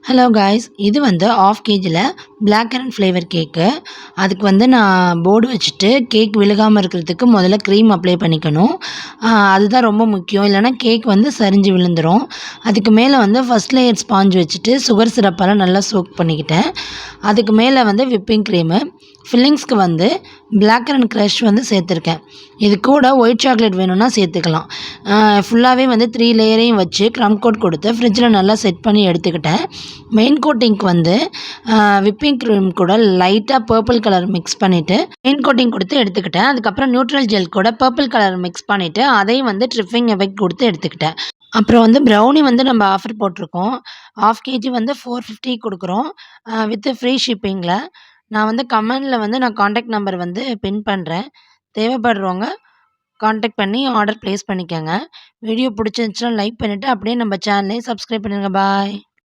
Hello guys, இது வந்து of கேஜில black currant flavour கேக்கு. அதுக்கு வந்து நான் போர்டு வச்சுட்டு கேக் விழுகாமல் இருக்கிறதுக்கு முதல்ல க்ரீம் அப்ளை பண்ணிக்கணும். அதுதான் ரொம்ப முக்கியம். இல்லைனா கேக் வந்து சரிஞ்சு விழுந்துடும். அதுக்கு மேலே வந்து ஃபஸ்ட் லேயர் ஸ்பாஞ்ச் வச்சுட்டு சுகர் சிரப்பெல்லாம் நல்லா சோக் பண்ணிக்கிட்டேன். அதுக்கு மேலே வந்து விப்பிங் க்ரீமு, ஃபில்லிங்ஸ்க்கு வந்து பிளாக் கரண்ட் க்ரஷ் வந்து சேர்த்துருக்கேன். இது கூட ஒயிட் சாக்லேட் வேணும்னா சேர்த்துக்கலாம். ஃபுல்லாகவே வந்து 3 லேயரையும் வச்சு க்ரம் கோட் கொடுத்து ஃப்ரிட்ஜில் நல்லா செட் பண்ணி எடுத்துக்கிட்டேன். மெயின் கோட்டிங்க்கு வந்து விப்பிங் க்ரீம் கூட லைட்டாக பர்பிள் கலர் மிக்ஸ் பண்ணிவிட்டு மெயின் கோட்டிங் கொடுத்து எடுத்துக்கிட்டேன். அதுக்கப்புறம் நியூட்ரல் ஜெல் கூட பர்பிள் கலர் மிக்ஸ் பண்ணிவிட்டு அதையும் வந்து ட்ரிப்பிங் எஃபெக்ட் கொடுத்து எடுத்துக்கிட்டேன். அப்புறம் வந்து ப்ரௌனி வந்து நம்ம ஆஃபர் போட்டிருக்கோம். ½ கேஜி வந்து 450 கொடுக்குறோம், வித் ஃப்ரீ ஷிப்பிங்கில். நான் வந்து கமெண்டில் வந்து நான் காண்டாக்ட் நம்பர் வந்து பின் பண்ணுறேன். தேவைப்படுறவங்க காண்டாக்ட் பண்ணி ஆர்டர் ப்ளேஸ் பண்ணிக்கோங்க. வீடியோ பிடிச்சிருந்துச்சுன்னா லைக் பண்ணிவிட்டு அப்படியே நம்ம சேனலையும் சப்ஸ்கிரைப் பண்ணிடுங்க. பாய்.